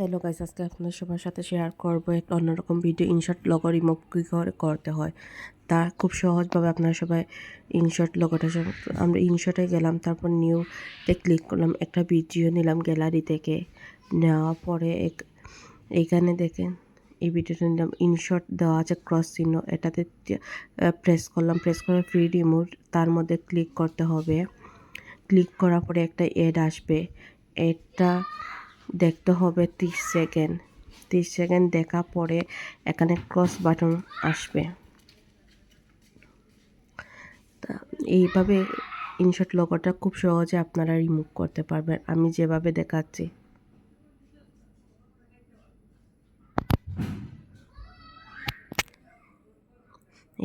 Hello guys, আজকে আপনাদের সবার সাথে শেয়ার করবো একটা অন্যরকম ভিডিও। ইনশর্ট লোগো রিমুভ কী করে করতে হয় তা খুব সহজভাবে আপনারা সবাই ইনশর্ট লোগোটা আমরা ইনশর্টে গেলাম, তারপর নিউতে ক্লিক করলাম, একটা ভিডিও নিলাম গ্যালারি থেকে। নেওয়ার পরে এইখানে দেখেন এই ভিডিওটা নিলাম, ইনশর্ট দেওয়া আছে ক্রস চিহ্ন, এটাতে প্রেস করলাম, প্রেস করে ফ্রি রিমুভ তার মধ্যে ক্লিক করতে হবে। ক্লিক করার পরে একটা অ্যাড আসবে, অ্যাডটা দেখতে হবে 30 সেকেন্ড দেখা পরে এখানে ক্রস বাটন আসবে। তা এইভাবে ইনশর্ট লোগোটা খুব সহজে আপনারা রিমুভ করতে পারবেন, আমি যেভাবে দেখাচ্ছি।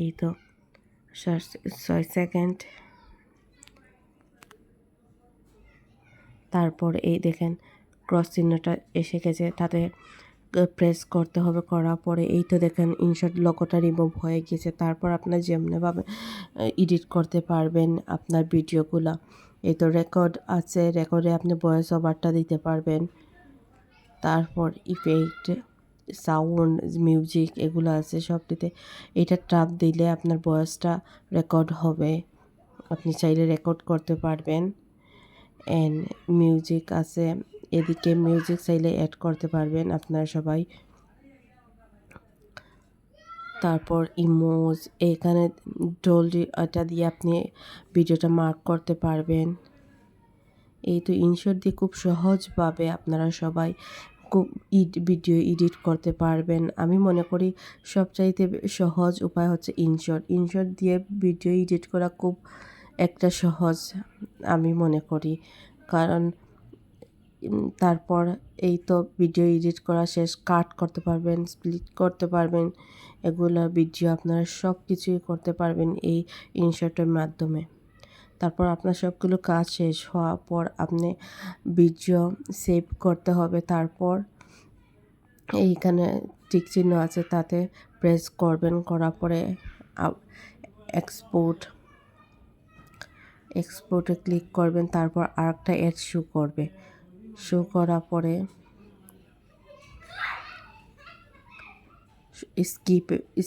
এই তো 6 সেকেন্ড, তারপর এই দেখেন ক্রস চিহ্নটা এসে গেছে, তাতে প্রেস করতে হবে। করার পরে এই তো দেখেন ইনশর্ট লোগোটা রিমুভ হয়ে গেছে। তারপর আপনার যেমনিভাবে এডিট করতে পারবেন আপনার ভিডিওগুলো। এই তো রেকর্ড আছে, রেকর্ডে আপনি ভয়েস ওভারটা দিতে পারবেন। তারপর ইফেক্ট, সাউন্ড, মিউজিক এগুলো আছে সবটিতে। এটা ট্যাপ দিলে আপনার ভয়েসটা রেকর্ড হবে, আপনি চাইলে রেকর্ড করতে পারবেন। অ্যান্ড মিউজিক আছে, এদিকে মিউজিক চাইলে অ্যাড করতে পারবেন আপনারা সবাই। তারপর ইমোজ, এখানে এটা দিয়ে আপনি ভিডিওটা মার্ক করতে পারবেন। এই তো ইনশর্ট দিয়ে খুব সহজভাবে আপনারা সবাই খুব ভিডিও এডিট করতে পারবেন। আমি মনে করি সবচাইতে সহজ উপায় হচ্ছে ইনশর্ট। ইনশর্ট দিয়ে ভিডিও এডিট করা খুব একটা সহজ আমি মনে করি, কারণ তারপর এই তো ভিডিও এডিট করা শেষ, কাট করতে পারবেন, স্প্লিট করতে পারবেন, এগুলো ভিডিও আপনারা সব কিছুই করতে পারবেন এই ইনশর্টের মাধ্যমে। তারপর আপনার সবগুলো কাজ শেষ হওয়ার পর আপনি ভিডিও সেভ করতে হবে। তারপর এইখানে টিক চিহ্ন আছে, তাতে প্রেস করবেন, করার পরে এক্সপোর্টে ক্লিক করবেন। তারপর আরেকটা অ্যাড শো করবে, শো করার পরে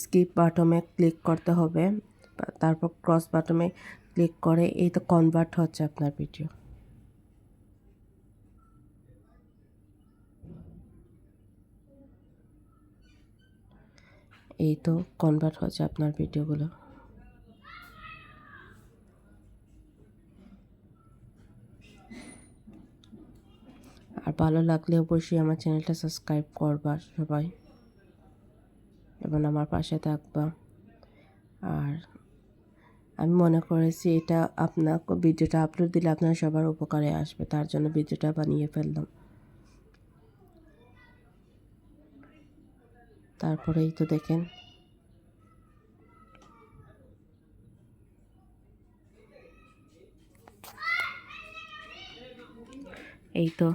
স্কিপ বাটনে ক্লিক করতে হবে। তারপর ক্রস বাটনে ক্লিক করে এই তো কনভার্ট হচ্ছে আপনার ভিডিও। এই তো কনভার্ট হচ্ছে আপনার ভিডিওগুলো। আর ভালো লাগলে অবশ্যই আমার চ্যানেলটা সাবস্ক্রাইব করবা সবাই, এবং আমার পাশে থাকবা। আর আমি মনে করেছি এটা আপনার ভিডিওটা আপলোড দিলে আপনার সবার উপকারে আসবে, তার জন্য ভিডিওটা বানিয়ে ফেললাম। তারপরে এই তো দেখেন এই তো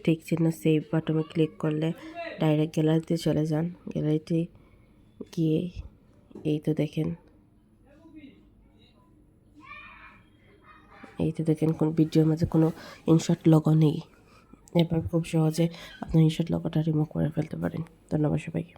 ঠিক চিহ্ন সেভ বাটনে ক্লিক করলে ডাইরেক্ট গ্যালারিতে চলে যান। গ্যালারিতে গিয়ে এই তো দেখেন কোন ভিডিওর মাঝে কোনো ইনশর্ট লোগো নেই। এবার খুব সহজে আপনি ইনশর্ট লোগোটা রিমুভ করে ফেলতে পারেন। ধন্যবাদ সবাইকে।